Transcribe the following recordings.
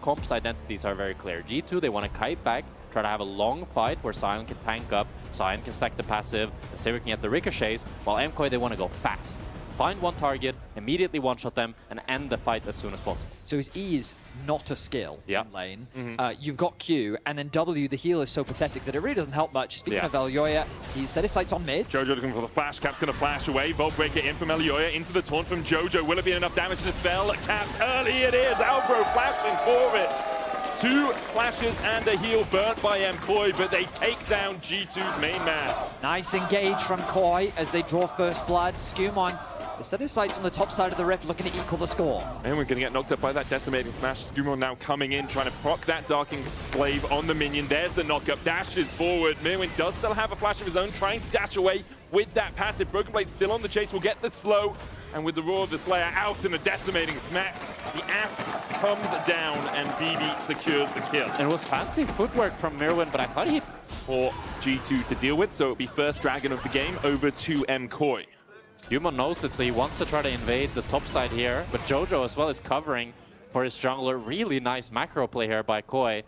Comp's identities are very clear. G2, they want to kite back, try to have a long fight where Sion can tank up, Sion can stack the passive, Vincere can get the ricochets, while MKOI, they want to go fast. Find one target, immediately one-shot them, and end the fight as soon as possible. So his E is not a skill in lane. You've got Q, and then W, the heal is so pathetic that it really doesn't help much. Speaking of Elyoya, he set his sights on mid. Jojo looking for the flash. Cap's going to flash away. Vault Breaker in from Elyoya into the taunt from Jojo. Will it be enough damage to spell Caps? Early it is. Albro flashing for it. 2 flashes and a heal burnt by MKOI, but they take down G2's main man. Nice engage from KOI as they draw first blood. Skumon has set his sights on the top side of the rift, looking to equal the score. And we're going to get knocked up by that decimating smash. Skumon now coming in, trying to proc that Darking Glaive on the minion. There's the knockup, dashes forward. Mirwin does still have a flash of his own, trying to dash away with that passive. Broken Blade still on the chase, will get the slow. And with the Roar of the Slayer out and the decimating smack, the axe comes down and BB secures the kill. And it was fancy footwork from Mirwin, but I thought he... For G2 to deal with, so it'll be first Dragon of the game over to MKOI. Human knows it, so he wants to try to invade the top side here, but Jojo as well is covering for his jungler. Really nice macro play here by KOI.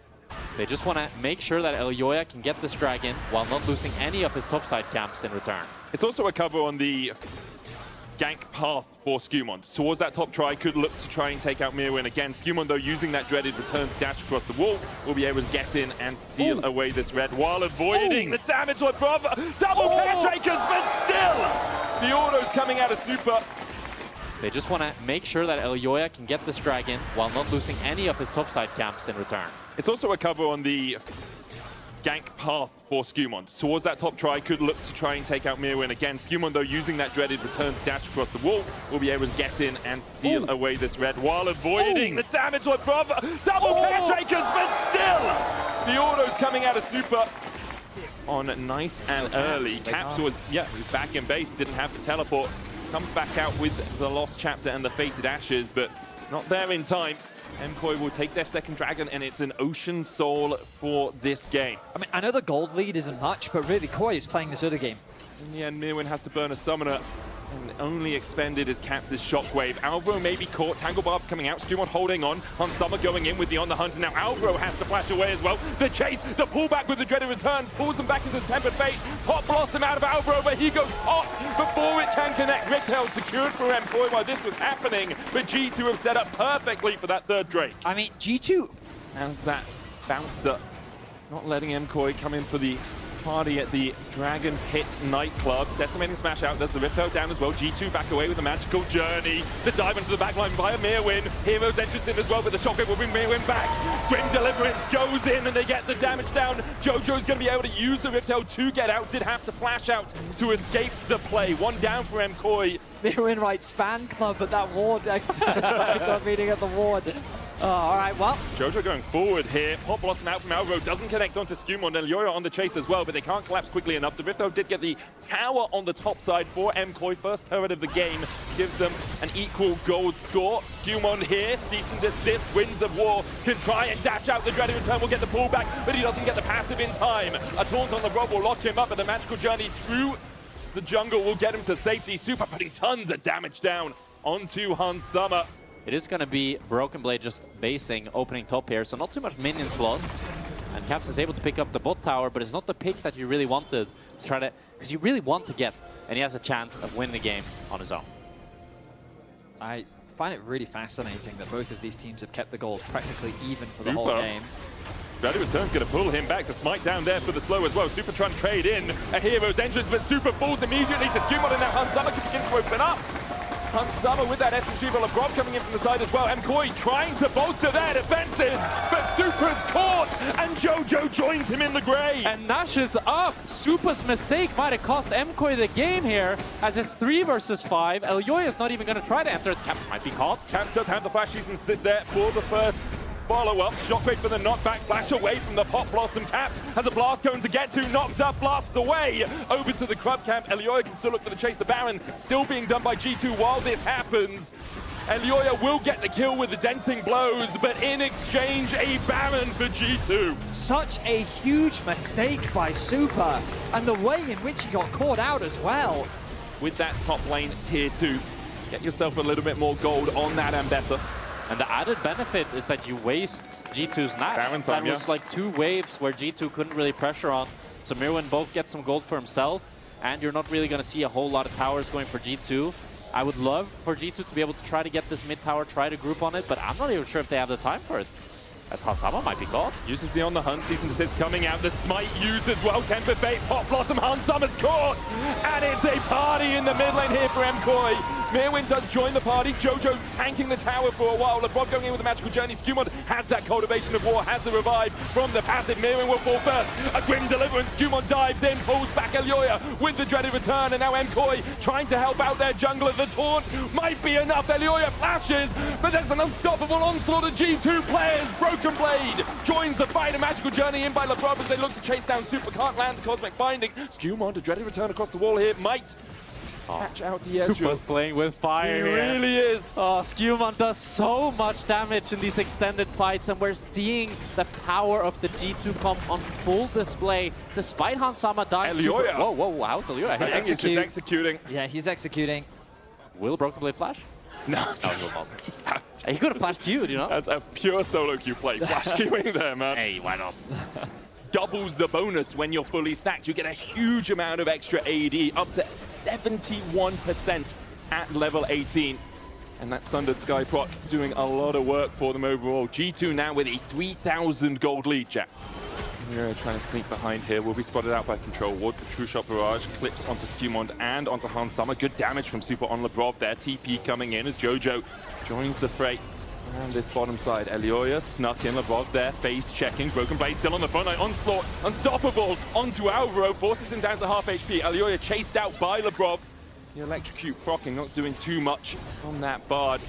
They just want to make sure that Elyoya can get this dragon while not losing any of his top side camps in return. It's also a cover on the gank path for Skumon. Towards that top try, could look to try and take out Mirwin again. Skumon, though, using that dreaded return to dash across the wall, will be able to get in and steal away this red while avoiding the damage on Brava. Double penetrators, but still, the auto's coming out of super. They just want to make sure that Elyoya can get this dragon while not losing any of his top side camps in return. It's also a cover on the gank path for Skumon. Towards that top try, could look to try and take out Mirwin again. Skumon, though, using that dreaded return to dash across the wall, will be able to get in and steal away this red while avoiding the damage on Brava. Double penetrators, but still, the auto's coming out of super on nice and early. Caps was back in base, didn't have the teleport. Comes back out with the Lost Chapter and the Fated Ashes, but not there in time. MKOI will take their second dragon, and it's an Ocean Soul for this game. I mean, I know the gold lead isn't much, but really KOI is playing this other game. In the end, Mirwin has to burn a summoner, and only expended is Caps' Shockwave. Alvaro may be caught. Tangle Barb's coming out. Skumon holding on. Summer going in with the On the Hunt, and now Alvaro has to flash away as well. The chase, the pullback with the dreaded return, pulls them back into the Tempered Fate. Hot Blossom out of Alvaro, but he goes hot before it can connect. Rick held secured for MKOI while this was happening, but G2 have set up perfectly for that third Drake. I mean, G2... How's that bouncer? Not letting MKOI come in for the party at the Dragon Pit nightclub. Decimating smash out, there's the Rift Held down as well. G2 back away with a magical journey. The dive into the backline via Mirwin. Hero's entrance in as well, but the shockwave will bring Mirwin back. Grim Deliverance goes in and they get the damage down. Jojo's going to be able to use the Rift Held to get out. Did have to flash out to escape the play. One down for MKOI. Mirwin writes fan club at that ward. Meeting at the ward. Oh, all right, well. Jojo going forward here. Hot Blossom out from Alvaro. Doesn't connect onto Skumon. And Elyoya on the chase as well, but they can't collapse quickly enough. The Rifto did get the tower on the top side for MKOI. First turret of the game gives them an equal gold score. Skumon here, cease and desist, Winds of War can try and dash out. The dreaded return will get the pullback, but he doesn't get the passive in time. A taunt on the Rob will lock him up, and the magical journey through the jungle will get him to safety. Super putting tons of damage down onto Summer. It is going to be Broken Blade just basing, opening top here, so not too much minions lost. And Caps is able to pick up the bot tower, but it's not the pick that you really wanted to try to, because you really want to get, and he has a chance of winning the game on his own. I find it really fascinating that both of these teams have kept the gold practically even for the whole game. Dreaded return's going to pull him back. The smite down there for the slow as well. Super trying to trade in a hero's entrance, but Super falls immediately to Skumon, and now Summer can begin to open up. Summer with that essence retrieval of Rob coming in from the side as well. MKOI trying to bolster their defenses, but Super's caught, and Jojo joins him in the grave. And Nash is up. Super's mistake might have cost MKOI the game here, as it's 3 versus 5. Elyoya is not even going to try to enter. Caps might be caught. Caps does have the flash. He's insist there for the first follow-up. Shockwave for the knockback. Flash away from the Pop Blossom. Caps has a blast cone to get to. Knocked up. Blasts away. Over to the Crub Camp. Elyoya can still look for the chase. The Baron still being done by G2 while this happens. Elyoya will get the kill with the denting blows, but in exchange, a Baron for G2. Such a huge mistake by Super, and the way in which he got caught out as well. With that top lane tier 2, get yourself a little bit more gold on that Ambessa. And the added benefit is that you waste G2's Nash. That was like 2 waves where G2 couldn't really pressure on. So Mirwin both gets some gold for himself, and you're not really going to see a whole lot of towers going for G2. I would love for G2 to be able to try to get this mid tower, try to group on it, but I'm not even sure if they have the time for it. As Hansama might be caught. Uses the on the hunt, season desist coming out, the smite used as well, Tempered Fate, Pop Blossom, Hansama's caught! And it's a party in the mid lane here for MKOI. Mirwin does join the party, Jojo tanking the tower for a while, LeBron going in with a magical journey, Skewmon has that cultivation of war, has the revive from the passive, Mirwin will fall first, a grim deliverance, Skewmon dives in, pulls back Elyoya with the dreaded return, and now MKOI trying to help out their jungler, the taunt might be enough, Elyoya flashes, but there's an unstoppable onslaught of G2 players, Broken Blade joins the fight, a magical journey in by LeBron as they look to chase down Super, can't land the cosmic binding, Skewmon, a dreaded return across the wall here, might catch out the edge. Super's playing with fire. He really is. Oh, Skewmon does so much damage in these extended fights, and we're seeing the power of the G2 comp on full display, despite Hansama dying. Elyoya. Whoa, how's Elyoya? He's just executing. Yeah, he's executing. Will Broken Blade flash? No, He could have flashed Q, you know? That's a pure solo Q play. Flash queuing there, man. Hey, why not? Doubles the bonus when you're fully stacked. You get a huge amount of extra AD, up to 71% at level 18. And that Sundered Sky proc doing a lot of work for them overall. G2 now with a 3,000 gold lead, Jack. We're trying to sneak behind here. Will be spotted out by Control Ward. The True Shot Barrage clips onto Skewmon and onto Hansama. Good damage from Super on Lebrov there. TP coming in as Jojo joins the fray. And this bottom side, Elyoya snuck in, Lebrov there, face checking, Broken Blade still on the front line, Onslaught, unstoppable, onto Alvaro, forces him down to half HP, Elyoya chased out by Lebrov. The Electrocute proccing, not doing too much on that Bard.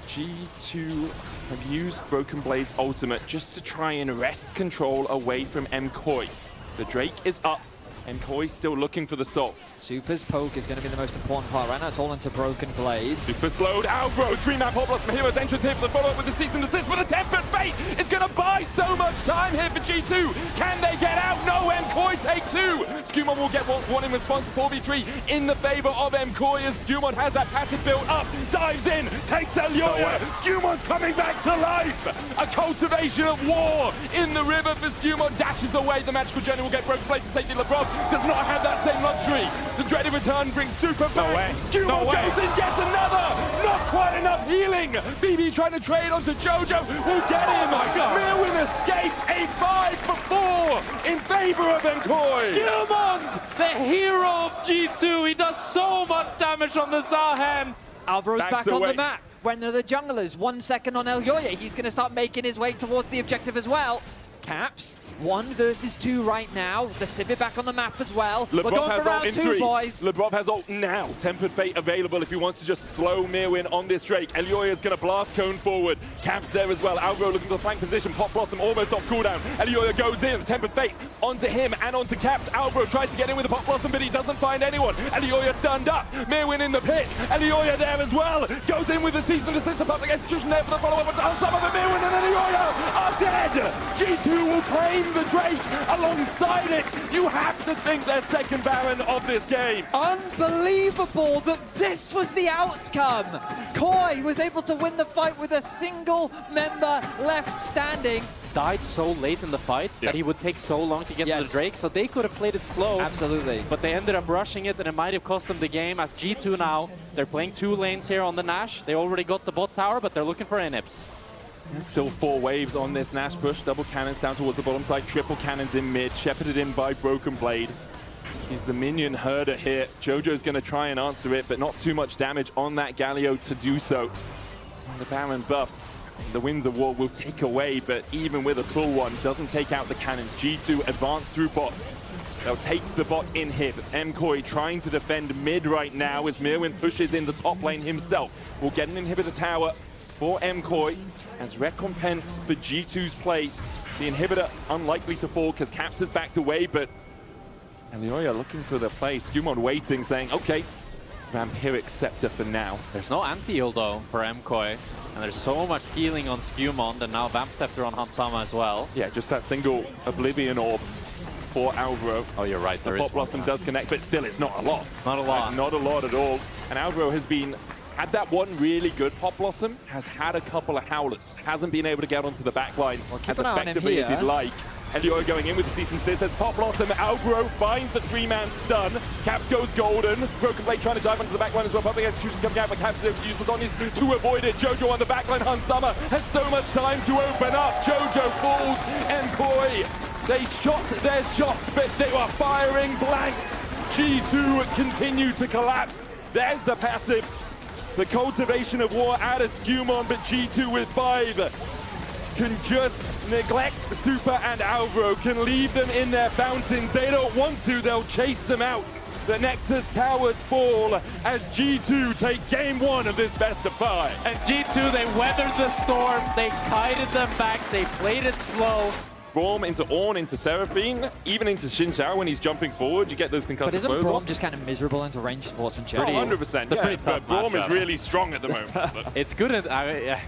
G2 have used Broken Blade's ultimate just to try and wrest control away from MKOI. The Drake is up, MKOI still looking for the Soul. Super's poke is going to be the most important part. Right now it's all into Broken Blades. Super slowed, Alvaro, 3-man Pop Blossom, Hero's entrance here for the follow-up with the cease and desist, but a Tempered Fate is going to buy so much time here for G2. Can they get out? No, MKOI take 2. Skewmon will get one in response to 4v3 in the favor of MKOI as Skewmon has that passive built up, dives in, takes Elyoya. Skewmon's coming back to life. A cultivation of war in the river for Skewmon, dashes away. The magical journey will get Broken Blade to safety. Lebrov does not have that same luxury. The dreaded return brings Super back. Skewmon goes in, gets another. Not quite enough healing. BB trying to trade onto Jojo. Will get him. Mirwin escapes. A 5 for 4 in favor of MKOI. Skewmon, the hero of G2. He does so much damage on the Zahan. Alvaro's back on the map. When are the junglers? 1 second on Elyoya. He's going to start making his way towards the objective as well. Caps, 1 versus 2 right now. The Sivir back on the map as well. We're going for round 2, boys. Lebrov has ult now. Tempered Fate available if he wants to just slow Mirwin on this Drake. Elyoya is going to blast cone forward. Caps there as well. Alvaro looking for the flank position. Pop Blossom almost off cooldown. Elyoya goes in. Tempered Fate onto him and onto Caps. Alvaro tries to get in with the Pop Blossom, but he doesn't find anyone. Elyoya stunned up. Mirwin in the pit. Elyoya there as well. Goes in with the cease and desist. The public execution there for the follow-up. But on some of the Mirwin and Elyoya are dead. G2 will claim the Drake alongside it. You have to think they're second Baron of this game. Unbelievable that this was the outcome. KOI was able to win the fight with a single member left standing. Died so late in the fight that he would take so long to get to the Drake, so they could have played it slow. Absolutely. But they ended up rushing it, and it might have cost them the game. As G2 now, they're playing 2 lanes here on the Nash. They already got the bot tower, but they're looking for inhibs. Still 4 waves on this Nash push. Double cannons down towards the bottom side. Triple cannons in mid. Shepherded in by Broken Blade. He's the minion herder here. Jojo's going to try and answer it, but not too much damage on that Galio to do so. And the Baron buff, the Winds of War will take away, but even with a full one, doesn't take out the cannons. G2 advance through bot. They'll take the bot inhib. MKOI trying to defend mid right now as Mirwin pushes in the top lane himself. We'll get an inhibitor tower for MKOI as recompense for G2's plate. The inhibitor unlikely to fall because Caps has backed away, but Elyoya looking for the play. Skewmon waiting, saying, okay, Vampiric Scepter for now. There's no anti-heal though for MKOI, and there's so much healing on Skewmon, and now Vamp Scepter on Hansama as well. Yeah, just that single Oblivion Orb for Alvaro. Oh, you're right, there the is Pop Blossom does connect, but still it's not a lot. It's not a lot. Not a lot at all. And Alvaro has been Had that one really good Pop Blossom, has had a couple of howlers, hasn't been able to get onto the backline as effectively as he'd like. Elioya going in with the Cease and Desist. There's Pop Blossom, Albro finds the 3-man stun. Caps goes golden. Broken Blade trying to dive onto the backline as well. Public execution coming out, but Caps is able to use Ladonius to avoid it. Jojo on the backline. Hans Summer has so much time to open up. Jojo falls, and KOI, they shot their shots, but they were firing blanks. G2 continue to collapse. There's the passive. The cultivation of war out of Skewmon, but G2 with 5 can just neglect Super and Alvaro, can leave them in their fountains. They don't want to, they'll chase them out. The Nexus towers fall as G2 take game 1 of this best of 5. And G2, they weathered the storm, they kited them back, they played it slow. Braum into Ornn, into Seraphine, even into Xin Zhao when he's jumping forward. You get those concussive But isn't blows Braum off. just kind of miserable into range sports and Oh, chat? 100%, yeah, pretty tough but Braum is matchup. really strong at the moment. It's good in, I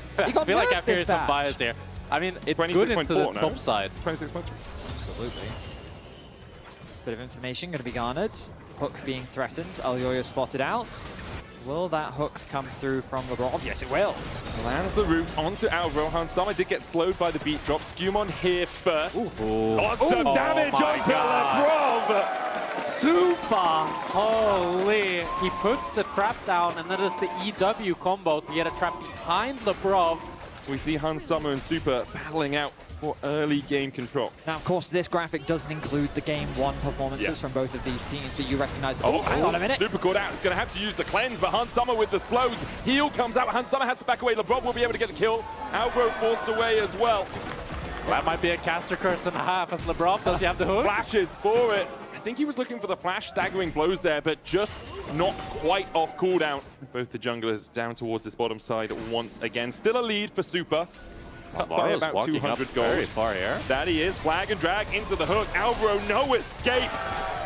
feel like I'm hearing some bias here. I mean, it's good into the top side. 26 points. Absolutely. Bit of information going to be garnered. Hook being threatened. Elioya spotted out. Will that hook come through from LeBron? Yes, it will. Lands the root onto Alvaro. Hans Summer did get slowed by the beat drop. Skewmon here first. Lots of damage onto LeBron. Super! Holy! He puts the trap down, and then there's the EW combo to get a trap behind LeBron. We see Hans Summer and Super battling out for early game control. Now, of course, this graphic doesn't include the Game 1 performances from both of these teams, but you recognize... Oh, hang on a minute. Super caught out. He's going to have to use the cleanse, but Hans Summer with the slows. Heal comes out. Hans Summer has to back away. LeBron will be able to get the kill. Alvaro forced away as well. That might be a caster curse and a half as LeBron. Does he have the hook? Flashes for it. I think he was looking for the flash staggering blows there, but just not quite off cooldown. Both the junglers down towards this bottom side once again. Still a lead for Super. Up by about 200 gold. Very far here. That he is. Flag and drag into the hook. Alvaro, no escape.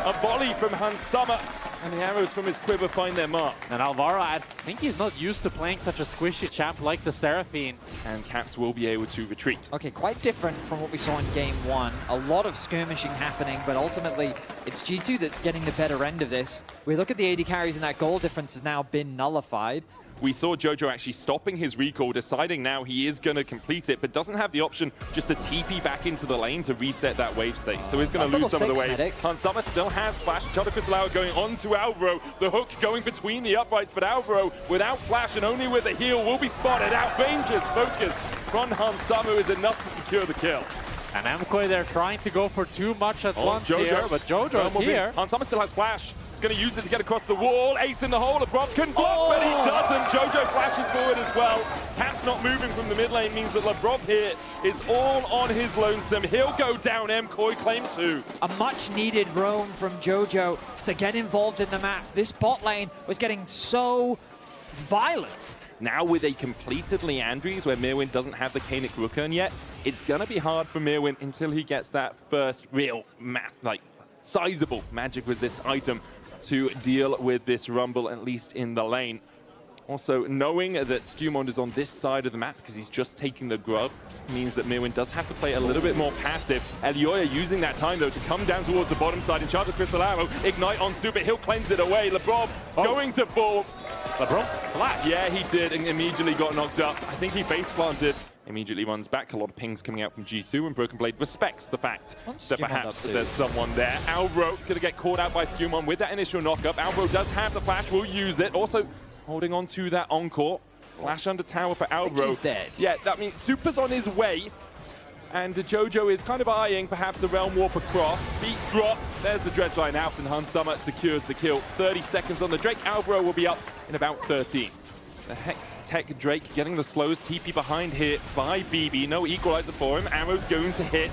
A volley from Hans Summer. And the arrows from his quiver find their mark. And Alvaro, I think he's not used to playing such a squishy champ like the Seraphine. And Caps will be able to retreat. Okay, quite different from what we saw in Game 1. A lot of skirmishing happening, but ultimately it's G2 that's getting the better end of this. We look at the AD carries and that goal difference has now been nullified. We saw Jojo actually stopping his recall, deciding now he is going to complete it, but doesn't have the option just to TP back into the lane to reset that wave state. So he's going to lose some of the wave. Hans Summer still has flash. Chota Crystal going on to Alvaro. The hook going between the uprights, but Alvaro without flash and only with a heal will be spotted out. Dangerous focus from Hans Summer is enough to secure the kill. And MKOI, they're trying to go for too much at once Jojo. here, but Jojo's here. Hans Summer still has flash. Going to use it to get across the wall. Ace in the hole. LeBron can block, but he doesn't. Jojo flashes forward as well. Caps not moving from the mid lane means that LeBron here is all on his lonesome. He'll go down. KOI claim 2. A much needed roam from Jojo to get involved in the map. This bot lane was getting so violent. Now with a completed Leandries where Mirwin doesn't have the Kaenic Rookern yet, it's going to be hard for Mirwin until he gets that first real sizable magic resist item to deal with this rumble, at least in the lane. Also, knowing that Skewmon is on this side of the map because he's just taking the grubs means that Mirwin does have to play a little bit more passive. Elioya using that time, though, to come down towards the bottom side. Enchanted Crystal Arrow, Ignite on Super, he'll cleanse it away. LeBron going to fall. LeBron, flat. Yeah, he did, and immediately got knocked up. I think he face planted. Immediately runs back. A lot of pings coming out from G2, and Broken Blade respects the fact that perhaps there's someone there. Alvaro going to get caught out by Skewmon with that initial knockup. Alvaro does have the flash, will use it. Also holding on to that encore. Flash under tower for Alvaro. He's dead. Yeah, that means Super's on his way. And Jojo is kind of eyeing perhaps a Realm Warp across. Beat drop. There's the Dredge line out, and Hans Summer secures the kill. 30 seconds on the Drake. Alvaro will be up in about 13. The Hex Tech Drake getting the slows. TP behind here by BB. No equalizer for him. Arrow's going to hit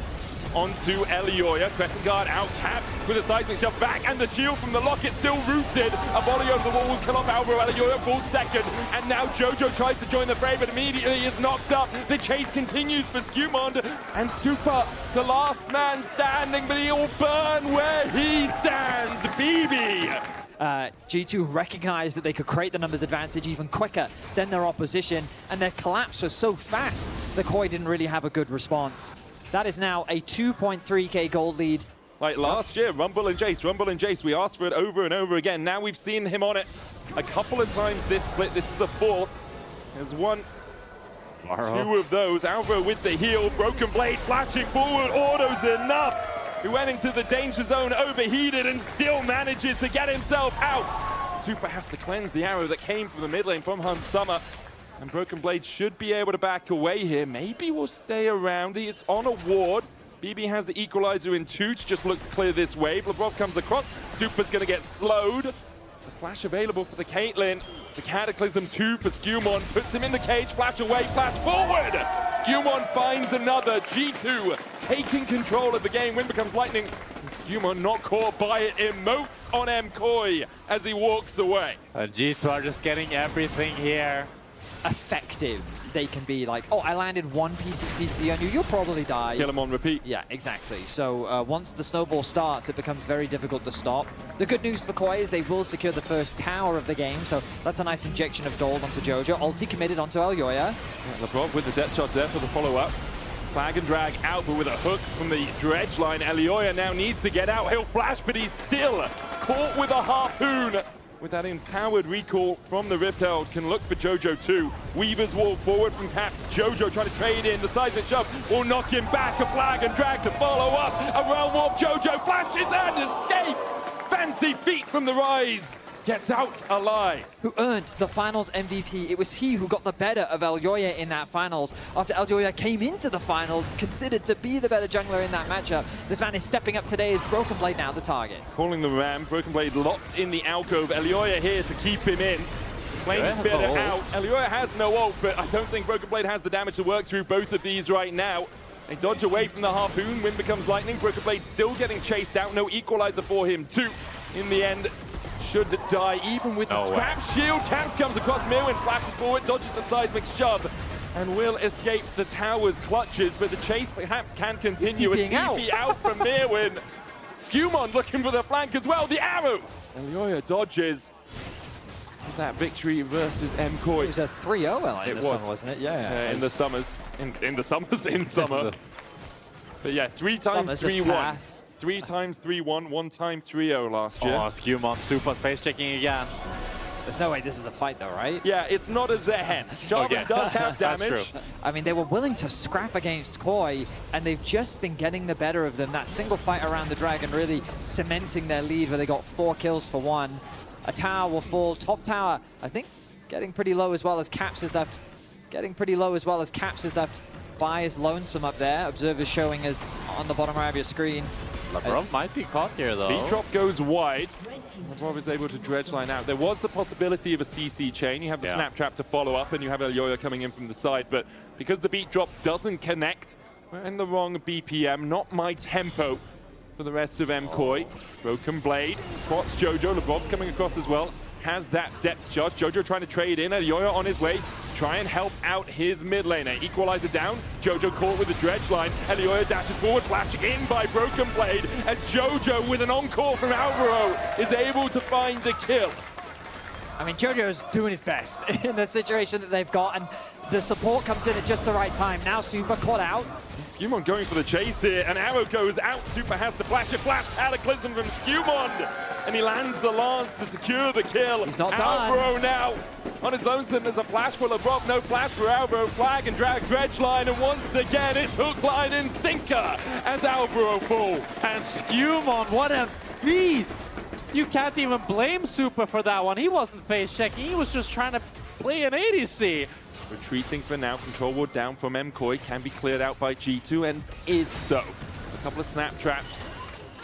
onto Elioya. Crescent Guard out. Caps with a seismic shove back. And the shield from the Locket still rooted. A volley over the wall will kill off Alvaro. Elioya falls second. And now Jojo tries to join the fray, but immediately is knocked up. The chase continues for Skewmon. And Super, the last man standing, but he'll burn where he stands. BB. G2 recognized that they could create the numbers advantage even quicker than their opposition, and their collapse was so fast that KOI didn't really have a good response. That is now a 2.3k gold lead. Like last year, Rumble and Jace, we asked for it over and over again. Now we've seen him on it. a couple of times this split. This is the fourth. There's one, two of those. Alvaro with the heal. Broken Blade flashing forward. Auto's enough. He went into the danger zone, overheated, and still manages to get himself out. Super has to cleanse the arrow that came from the mid lane from Hans Summer. And Broken Blade should be able to back away here. Maybe we'll stay around. He's on a ward. BB has the equalizer in two to just look to clear this wave. Labrov comes across. Super's going to get slowed. The flash available for the Caitlyn. The Cataclysm 2 for Skewmon. Puts him in the cage. Flash away. Flash forward. Skewmon finds another. G2 taking control of the game. Wind becomes lightning. And Skewmon not caught by it. Emotes on MKOI as he walks away. G2 are just getting everything here. Effective. They can be like, oh, I landed one piece of CC on you, you'll probably die. Kill him on repeat. Yeah, exactly. So once the snowball starts, it becomes very difficult to stop. The good news for KOI is they will secure the first tower of the game, so that's a nice injection of gold onto Jojo. Ulti committed onto Elyoya. Yeah, Labrov with the depth charge there for the follow-up. Flag and drag out, but with a hook from the dredge line. Elyoya now needs to get out. He'll flash, but he's still caught with a harpoon. With that empowered recall from the Rift Herald, can look for Jojo too. Weaver's wall forward from Caps. Jojo trying to trade in. The seismic shove will knock him back. A flag and drag to follow up. A realm warp. Jojo flashes and escapes. Fancy feet from the Rise. Gets out alive. Who earned the finals MVP. It was he who got the better of Elyoya in that finals. After Elyoya came into the finals, considered to be the better jungler in that matchup. This man is stepping up today as Broken Blade now the target. Calling the Ram. Broken Blade locked in the alcove. Elyoya here to keep him in. Flame Spitter out. Elyoya has no ult, but I don't think Broken Blade has the damage to work through both of these right now. They dodge away from the harpoon. Wind becomes lightning. Broken Blade still getting chased out. No equalizer for him too. In the end, should die even with the scrap shield. Camps comes across Mirwin, flashes forward, dodges the seismic shove, and will escape the tower's clutches, but the chase perhaps can continue. A TP out from Mirwin. Skewmon looking for the flank as well. The arrow. Elyoya dodges. That victory versus MKOI. It was a 3-0 in the summer, wasn't it? Yeah. In the summers. In summer. But yeah, 3 times 3-1. 3 times 3-1, 1 time 3-0 last year. Oh, Skewmon super space checking again. There's no way this is a fight though, right? Yeah, it's not a Zehen. Jarvan does have damage. That's true. I mean, they were willing to scrap against KOI, and they've just been getting the better of them. That single fight around the dragon really cementing their lead where they got 4 kills for 1. A tower will fall. Top tower, I think, getting pretty low as well as Caps is left. Bai is lonesome up there. Observers showing us on the bottom right of your screen. Labrov might be caught here though. Beat drop goes wide. Labrov is able to dredge line out. There was the possibility of a CC chain. You have the snap trap to follow up, and you have Elyoya coming in from the side. But because the beat drop doesn't connect, we're in the wrong BPM. Not my tempo for the rest of MKOI. Broken Blade spots Jojo. Labrov's coming across as well. Has that depth charge. Jojo trying to trade in. Elyoya on his way to try and help out his mid laner. Equalizer down. Jojo caught with the dredge line. Elyoya dashes forward. Flash in by Broken Blade as Jojo with an encore from Alvaro is able to find the kill. I mean, Jojo's doing his best in the situation that they've got, and the support comes in at just the right time. Now Super caught out. Skewmon going for the chase here. An arrow goes out. Super has to flash a flash Cataclysm from Skewmon. And he lands the lance to secure the kill. He's not Alvaro done. now on his lonesome. There's a flash for Labrov. No flash for Alvaro. Flag and drag dredge line. And once again, it's hook line and sinker as Alvaro falls. And Skewmon, what a beast! You can't even blame Super for that one. He wasn't face checking. He was just trying to play an ADC. Retreating for now. Control ward down from MKOI. Can be cleared out by G2 and is so. A couple of snap traps.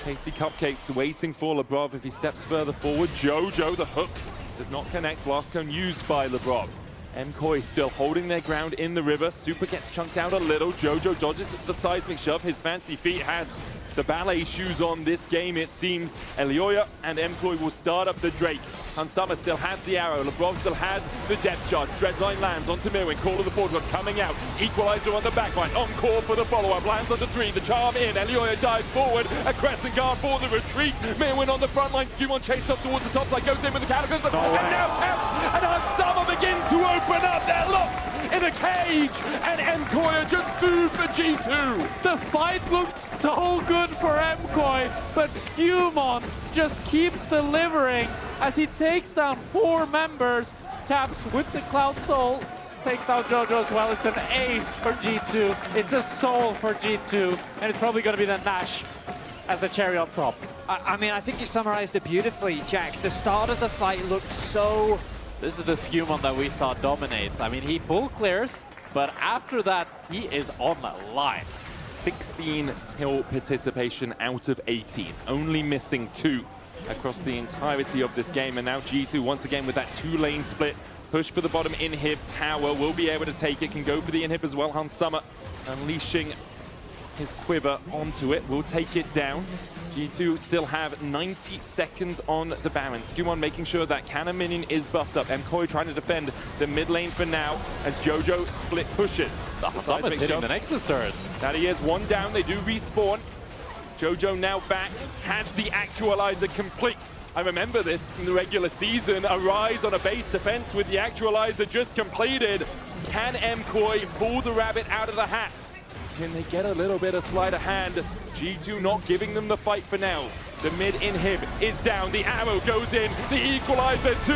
Tasty cupcakes waiting for Labrov if he steps further forward. Jojo, the hook, does not connect. Blast cone used by Labrov. MKOI still holding their ground in the river. Super gets chunked out a little. Jojo dodges the seismic shove. His fancy feet has the ballet shoes on this game, it seems. Elyoya and MKOI will start up the Drake. Hansama still has the arrow. Labrov still has the depth charge. Dreadline lands onto Mirwin. Call of the Forge coming out. Equalizer on the backline. Encore for the follow-up. Lands onto 3. The charm in. Elyoya dives forward. A crescent guard for the retreat. Mirwin on the front line. Skewmon chased up towards the top side. Goes in with the Cataclysm. And now Caps and Hansama begin to open up. They're locked in a cage, and MKOI are just food for G2. The fight looked so good for MKOI, but Skewmon just keeps delivering as he takes down 4 members. Caps with the Cloud Soul takes down JoJo as well. It's an ace for G2. It's a soul for G2, and it's probably going to be the Nash as the cherry on top. I mean, I think you summarized it beautifully, Jack. The start of the fight looked so... This is the Skewmon that we saw dominate. I mean, he full clears, but after that, he is on the line. 16 kill participation out of 18, only missing 2 across the entirety of this game. And now G2 once again with that 2-lane split. Push for the bottom inhib. Tower will be able to take it, can go for the inhib as well. Hans Summer unleashing his quiver onto it, will take it down. G2 still have 90 seconds on the Baron. Skewmon making sure that Cannon Minion is buffed up. MKOI trying to defend the mid lane for now as JoJo split pushes. Summer's hitting the Nexus turrets. That he is 1 down, they do respawn. JoJo now back, has the actualizer complete. I remember this from the regular season, a rise on a base defense with the actualizer just completed. Can MKOI pull the rabbit out of the hat? Can they get a little bit of sleight of hand? G2 not giving them the fight for now. The mid inhib is down, the arrow goes in, the equalizer too.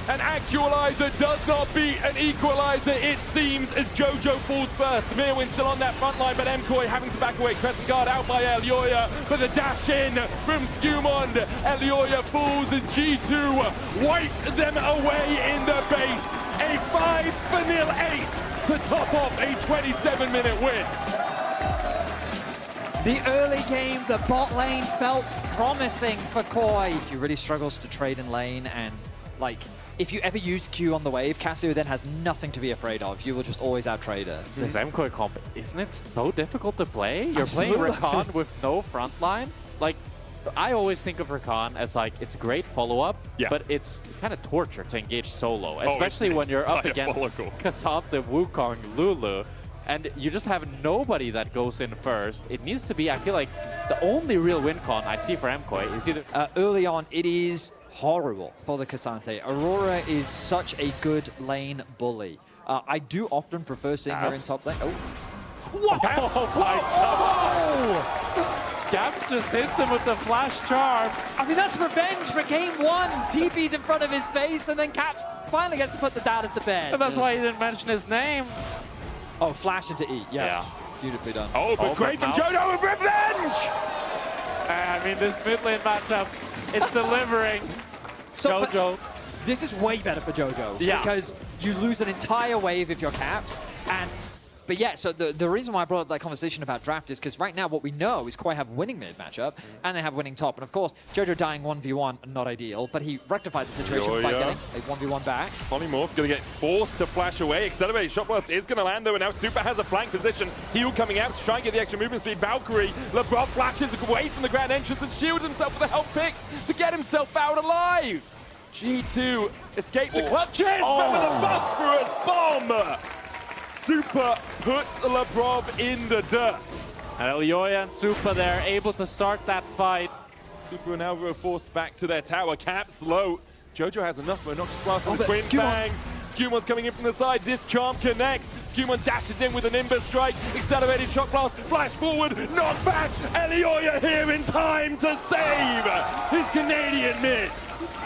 An actualizer does not beat an equalizer, it seems, as JoJo falls first. Mirwin still on that front line, but MKOI having to back away. Crescent Guard out by Elyoya, but the dash in from Skewmon. Elyoya falls as G2 wipe them away in the base. A 5-0 ace to top off a 27-minute win. The early game, the bot lane felt promising for KOI. He really struggles to trade in lane, and like, if you ever use Q on the wave, Cassio then has nothing to be afraid of. You will just always out-trade her. This MKOI comp, isn't it so difficult to play? You're Absolutely. playing Rakan with no front line. Like, I always think of Rakan as like, it's great follow-up, but it's kind of torture to engage solo, especially when you're up against K'Sante, Wukong, Lulu, and you just have nobody that goes in first. It needs to be, I feel like, the only real win con I see for MKOI is either... Early on, it is horrible for the K'Sante. Aurora is such a good lane bully. I do often prefer seeing her in top lane. Oh, what? Oh my god! Gaps just hits him with the flash charm. I mean, that's revenge for game 1. TP's in front of his face, and then Caps finally gets to put the Natus to bed. And that's why he didn't mention his name. Oh, flash into E. Yeah. Beautifully done. Oh, but great from JoJo with revenge! I mean, this mid lane matchup, it's delivering. So, JoJo. This is way better for JoJo. Because you lose an entire wave if you're Caps, and but yeah, so the reason why I brought up that conversation about draft is because right now what we know is KOI have winning mid matchup, and they have winning top. And of course, JoJo dying 1v1, not ideal, but he rectified the situation by getting a 1v1 back. Polymorph going to get forced to flash away. Accelerated shot blast is going to land though, and now Super has a flank position. Heal coming out to try and get the extra movement speed. Valkyrie, LeBron flashes away from the grand entrance and shields himself with a health picks to get himself out alive. G2 escape the clutches, but with a phosphorus bomb. Super puts LeBron in the dirt. And Elyoya and Super there, able to start that fight. Super and Alvaro forced back to their tower. Caps low. JoJo has enough for a Noxious Blast on the Twin Fangs. Skewmon's coming in from the side. This charm connects. Skewmon dashes in with an Nimbus strike. Accelerated shot blast. Flash forward. Knock back. Elyoya here in time to save his Canadian mid.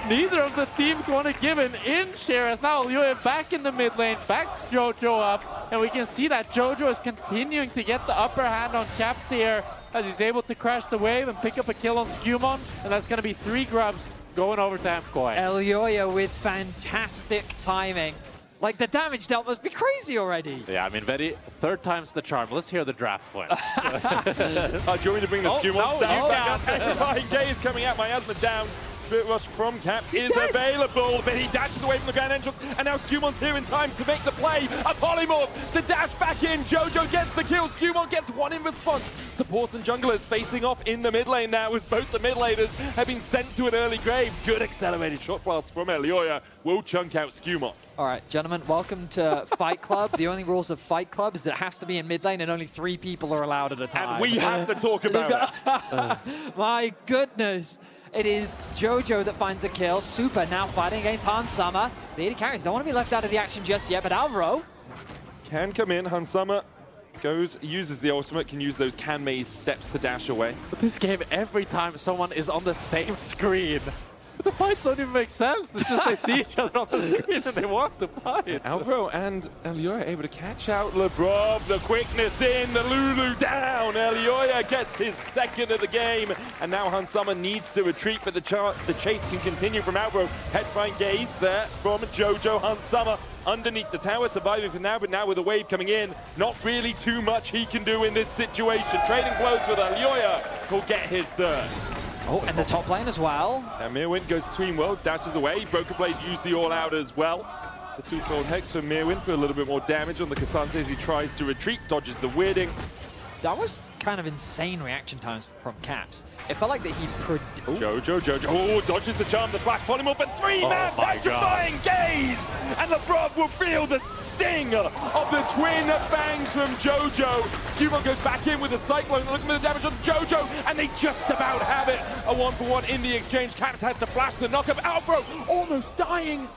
Neither of the teams want to give an inch here, as now Elyoya back in the mid lane, backs JoJo up, and we can see that JoJo is continuing to get the upper hand on Caps here, as he's able to crash the wave and pick up a kill on Skewmon, and that's going to be 3 grubs going over to MKOI. Elyoya with fantastic timing. Like, the damage dealt must be crazy already. Yeah, I mean, very third time's the charm. Let's hear the draft point. Do you want me to bring the Skewmon down? Everybody Gay is coming out, Miasma down. Spirit Rush from Caps is available, but he dashes away from the grand entrance, and now Skewmon's here in time to make the play. A polymorph to dash back in. JoJo gets the kill. Skewmon gets 1 in response. Supports and junglers facing off in the mid lane now, as both the mid laners have been sent to an early grave. Good accelerated shot blast from Elyoya will chunk out Skewmon. All right, gentlemen, welcome to Fight Club. The only rules of Fight Club is that it has to be in mid lane and only 3 people are allowed at a time. And we have to talk about it. My goodness. It is Jojo that finds a kill. Super now fighting against Hansama. The AD carries don't want to be left out of the action just yet, but Alvaro can come in. Hansama uses the ultimate, can use those can-maze steps to dash away. But this game, every time someone is on the same screen, the fights don't even make sense. It's just they see each other on the screen and they want to fight. Alvaro and Elioya able to catch out Lebrov. The quickness in, the Lulu down. Elioya gets his second of the game. And now Hansama needs to retreat, but the chase can continue from Alvaro. Petrifying gaze there from Jojo. Hansama underneath the tower, surviving for now, but now with a wave coming in, not really too much he can do in this situation. Trading blows with Elioya, who'll get his third. Oh, and the top lane as well. And Mirwin goes between worlds, dashes away. Broken Blade used the all-out as well. The two-fold hex for Mirwin for a little bit more damage on the Cassante as he tries to retreat, dodges the weirding. That was kind of insane reaction times from Caps. It felt like that he... Jojo, dodges the charm, the black polymorph, and three-man petrifying gaze! And Lebrov will feel the sting of the twin bangs from Jojo. Skewmon goes back in with the Cyclone, looking for the damage on Jojo, and they just about have it. A 1-for-1 in the exchange. Caps has to flash the knock-up. Alvaro almost dying.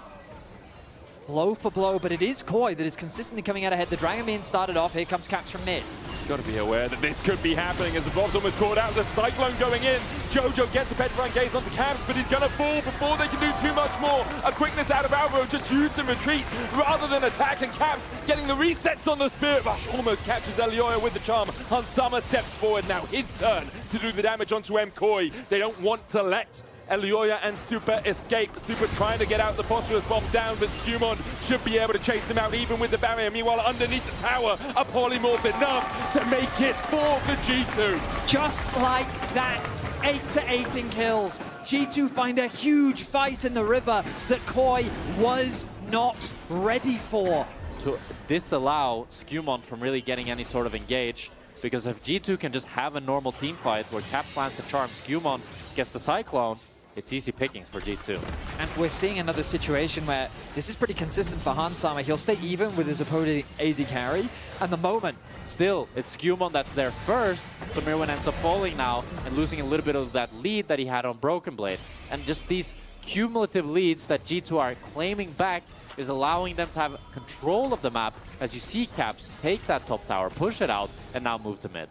Blow for blow, but it is KOI that is consistently coming out ahead. The Dragon being started off. Here comes Caps from mid. He's got to be aware that this could be happening as Lebrov's almost caught out. The Cyclone going in. Jojo gets the Petrifying Gaze onto Caps, but he's going to fall before they can do too much more. A quickness out of Alvaro, just used in retreat rather than attack, and Caps getting the resets on the Spirit Rush. Almost catches Elioya with the charm. Hansama steps forward now. His turn to do the damage onto KOI. They don't want to let Elioya and Super escape. Super trying to get out the phosphorus bomb down, but Skewmon should be able to chase him out even with the barrier. Meanwhile, underneath the tower, a polymorph enough to make it for the G2. Just like that, 8-8 in kills. G2 find a huge fight in the river that KOI was not ready for. To disallow Skewmon from really getting any sort of engage, because if G2 can just have a normal team fight where Caps lands a charm, Skewmon gets the Cyclone, it's easy pickings for G2. And we're seeing another situation where this is pretty consistent for Hansama. He'll stay even with his opponent AD carry, and the moment. Still, it's Skewmon that's there first, so Mirwin ends up falling now and losing a little bit of that lead that he had on Broken Blade. And just these cumulative leads that G2 are claiming back is allowing them to have control of the map as you see Caps take that top tower, push it out, and now move to mid.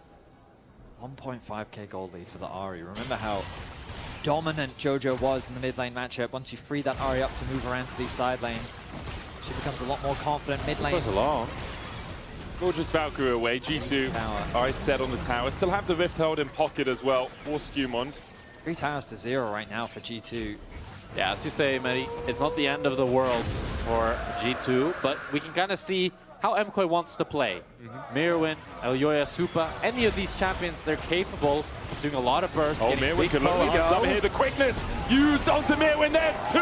1.5k gold lead for the Ahri. Remember how dominant Jojo was in the mid lane matchup. Once you free that Ahri up to move around to these side lanes, she becomes a lot more confident mid lane. Goes along. Gorgeous Valkyrie away. G2 eyes set on the tower. Still have the Rift held in pocket as well for Skewmon. 3 towers to 0 right now for G2. Yeah, as you say, Mehdi, it's not the end of the world for G2, but we can kind of see how KOI wants to play. Mirwin, Elioya, Supa, any of these champions, they're capable of doing a lot of bursts. Oh, Mirwin could look on here. The quickness used onto Mirwin. There's 2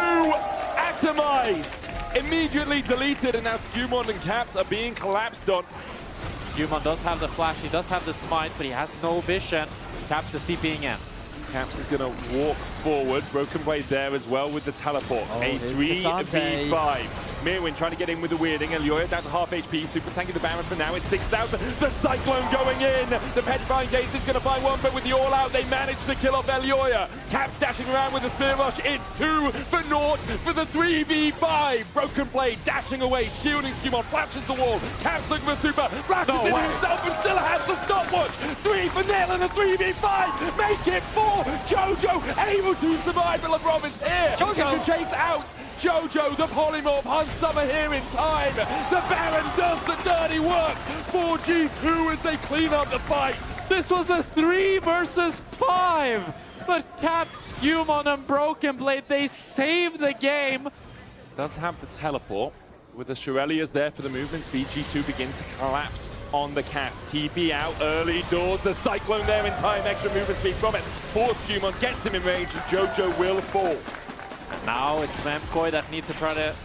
atomized. Immediately deleted, and now Skewmon and Caps are being collapsed on. Skewmon does have the flash, he does have the smite, but he has no vision. Caps is TPing in. Caps is going to walk forward. Broken Blade there as well with the teleport. Oh, a 3v5. Mirwin trying to get in with the weirding. Elioya down to half HP. Super tanking the Baron for now. It's 6,000. The Cyclone going in. The Petrifying Gaze is going to find one, but with the all-out, they manage to kill off Elioya. Caps dashing around with the Spirit Rush. It's 2 for naught for the 3v5. Broken Blade dashing away, shielding Skewmon, flashes the wall. Caps looking for Super, flashes in himself and still has the stopwatch. 3 for Nail and a 3v5. Make it 4. Jojo able to survive, but Lebrov is here. Jojo to chase out Jojo, the polymorph. Hansama here in time. The Baron does the dirty work for G2 as they clean up the fight. This was a 3 versus 5, but Caps, Skewmon, and Broken Blade, they saved the game. Does have the teleport. With the Shurelias there for the movement speed, G2 begins to collapse on the cast. TP out early doors. The Cyclone there in time. Extra movement speed from it. For Skewmon gets him in range, and Jojo will fall. And now it's KOI that need to try to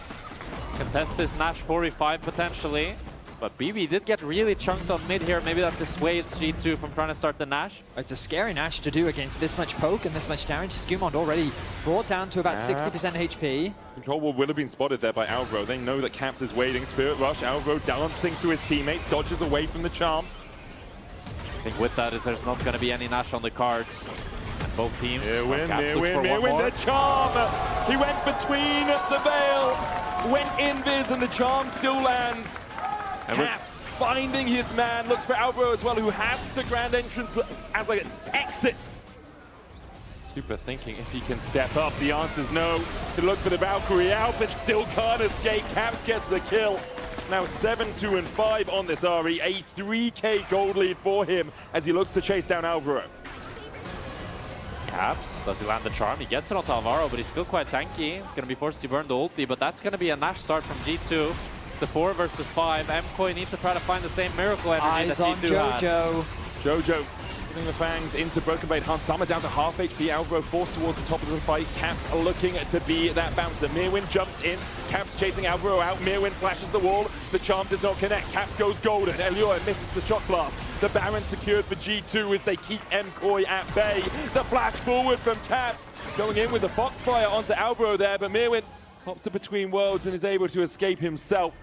contest this Nash 4v5 potentially. But BB did get really chunked on mid here. Maybe that dissuades G2 from trying to start the Nash. It's a scary Nash to do against this much poke and this much damage. Skewmon already brought down to about 60% HP. Control wall will have been spotted there by Alvaro. They know that Caps is waiting. Spirit Rush, Alvaro dancing to his teammates, dodges away from the charm. I think with that, there's not going to be any Nash on the cards. And both teams. Mirwin, Mirwin, the charm! He went between the veil, went invis, and the charm still lands. Caps finding his man, looks for Alvaro as well, who has the grand entrance as like an exit. Super thinking if he can step up. The answer's no. To look for the Valkyrie out, but still can't escape. Caps gets the kill. Now 7-2-5 on this RE. A 3K gold lead for him as he looks to chase down Alvaro. Caps, does he land the charm? He gets it onto Alvaro, but he's still quite tanky. He's going to be forced to burn the ulti, but that's going to be a Nash start from G2. It's a 4 versus 5. MKOI needs to try to find the same miracle energy Eyes that on G2 Jojo. Jojo putting the fangs into Broken Blade. Hansama down to half HP. Alvaro forced towards the top of the fight. Caps are looking to be that bouncer. Mirwin jumps in. Caps chasing Alvaro out. Mirwin flashes the wall. The charm does not connect. Caps goes golden. Elioya misses the shot blast. The Baron secured for G2 as they keep MKOI at bay. The flash forward from Caps. Going in with the Foxfire onto Alvaro there, but Mirwin pops it between worlds and is able to escape himself.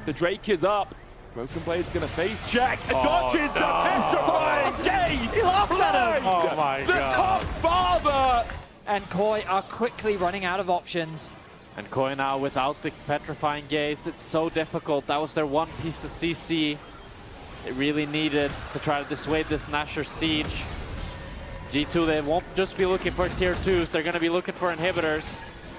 The Drake is up. Broken Blade's gonna face Jack. Dodges the petrifying gaze. He laughs at him. Oh my the god. top father. And KOI are quickly running out of options. And KOI now without the petrifying gaze, it's so difficult. That was their one piece of CC. They really needed to try to dissuade this Nasher siege. G2, they won't just be looking for tier 2s, they're gonna be looking for inhibitors.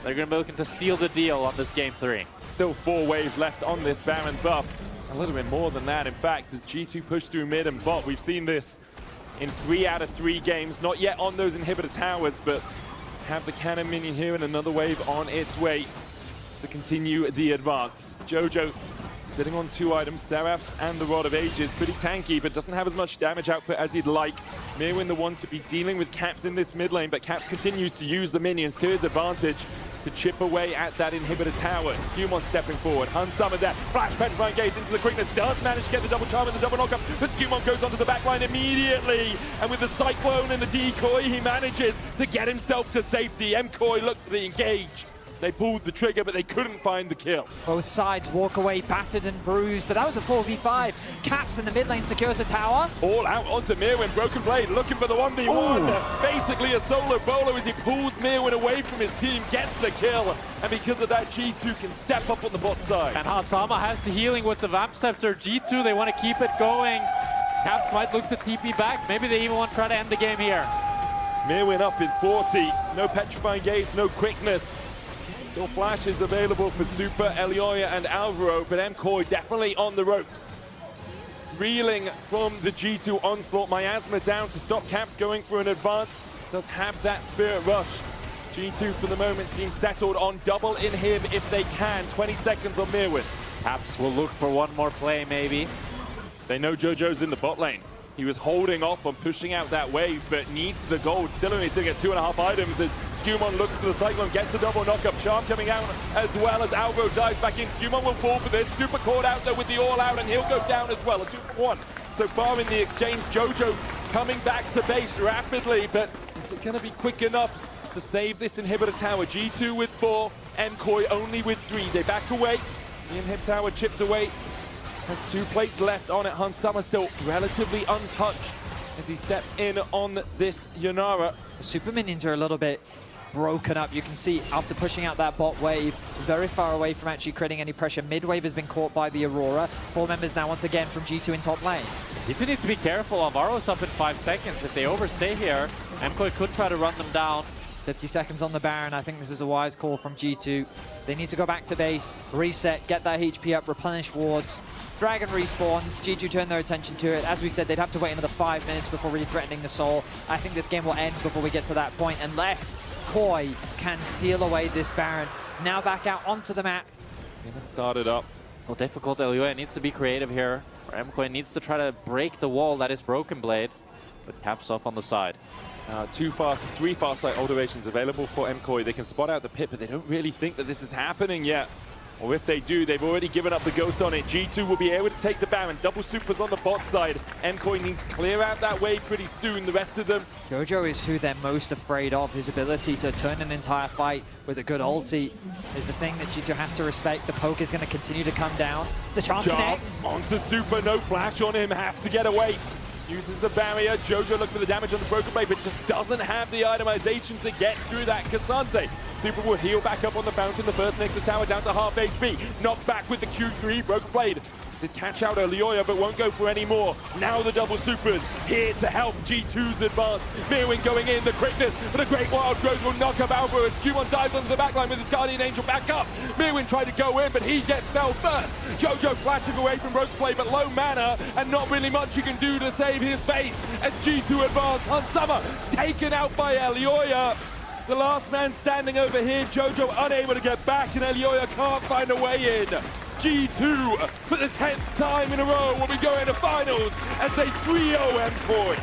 They're gonna be looking to seal the deal on this game 3. Still 4 waves left on this Baron buff. A little bit more than that, in fact, as G2 push through mid and bot. We've seen this in 3 out of 3 games. Not yet on those inhibitor towers, but have the cannon minion here and another wave on its way to continue the advance. Jojo sitting on 2 items, Seraphs and the Rod of Ages. Pretty tanky, but doesn't have as much damage output as he'd like. Mirwin the one to be dealing with Caps in this mid lane, but Caps continues to use the minions to his advantage to chip away at that inhibitor tower. Skewmon stepping forward. Hun summoned that. Flash petrifying gaze into the quickness. Does manage to get the double charm and the double knockup, but Skewmon goes onto the backline immediately. And with the cyclone and the decoy, he manages to get himself to safety. MKOI looked for the engage. They pulled the trigger, but they couldn't find the kill. Both sides walk away battered and bruised, but that was a 4v5. Caps in the mid lane secures a tower. All out onto Mirwin. Broken Blade looking for the 1v1. Basically a solo bolo as he pulls Mirwin away from his team, gets the kill. And because of that, G2 can step up on the bot side. And Hansama has the healing with the Vamp Scepter. G2, they want to keep it going. Caps might look to TP back. Maybe they even want to try to end the game here. Mirwin up in 40. No petrifying gaze, no quickness. Still flashes available for Super, Elioya and Alvaro, but MKOI definitely on the ropes. Reeling from the G2 onslaught, Miasma down to stop Caps going for an advance. Does have that Spirit Rush. G2 for the moment seems settled on double inhib if they can. 20 seconds on Mirwin. Caps will look for one more play maybe. They know Jojo's in the bot lane. He was holding off on pushing out that wave, but needs the gold. Still only sitting at 2.5 items as Skewmon looks for the Cyclone, gets the double knockup. Charm coming out as well as Alvaro dives back in. Skewmon will fall for this. Super caught out there with the all out, and he'll go down as well. A 2-1 so far in the exchange. Jojo coming back to base rapidly, but is it going to be quick enough to save this inhibitor tower? G2 with 4, MKOI only with 3. They back away. The inhib tower chipped away. Has 2 plates left on it. Hansama still relatively untouched as he steps in on this Yanara. The super minions are a little bit broken up. You can see after pushing out that bot wave, very far away from actually creating any pressure. Mid wave has been caught by the Aurora. 4 members now once again from G2 in top lane. G2 need to be careful. Alvaro's up in 5 seconds. If they overstay here, MKOI could try to run them down. 50 seconds on the Baron. I think this is a wise call from G2. They need to go back to base, reset, get that HP up, replenish wards. Dragon respawns, G2 turn their attention to it. As we said, they'd have to wait another 5 minutes before really threatening the soul. I think this game will end before we get to that point, unless KOI can steal away this Baron. Now back out onto the map. Gonna start it up. Well, difficult. Elioya needs to be creative here. MKOI needs to try to break the wall that is Broken Blade, but Caps off on the side. 3 fast site alterations available for MKOI. They can spot out the pit, but they don't really think that this is happening yet. Or if they do, they've already given up the ghost on it. G2 will be able to take the Baron. Double supers on the bot side. MKOI needs to clear out that wave pretty soon. The rest of them... Jojo is who they're most afraid of. His ability to turn an entire fight with a good ulti is the thing that G2 has to respect. The poke is going to continue to come down. The charm connects. Onto Super, no flash on him, has to get away. Uses the barrier. Jojo looking for the damage on the Broken Blade, but just doesn't have the itemization to get through that. Cassante. Super will heal back up on the fountain. The first Nexus Tower down to half HP. Knocked back with the Q3. Broken Blade did catch out Elioya, but won't go for any more. Now the double supers here to help G2's advance. Mirwin going in, the quickness, and a great wild growth will knock up Alba as Q1 dives onto the backline with his Guardian Angel back up. Mirwin tried to go in, but he gets fell first. Jojo flashing away from Broken Blade, but low mana, and not really much you can do to save his base as G2 advance. Hunt Summer taken out by Elioya. The last man standing over here, Jojo unable to get back, and Elioya can't find a way in. G2, for the 10th time in a row, will be going to finals as they 3-0 Employ.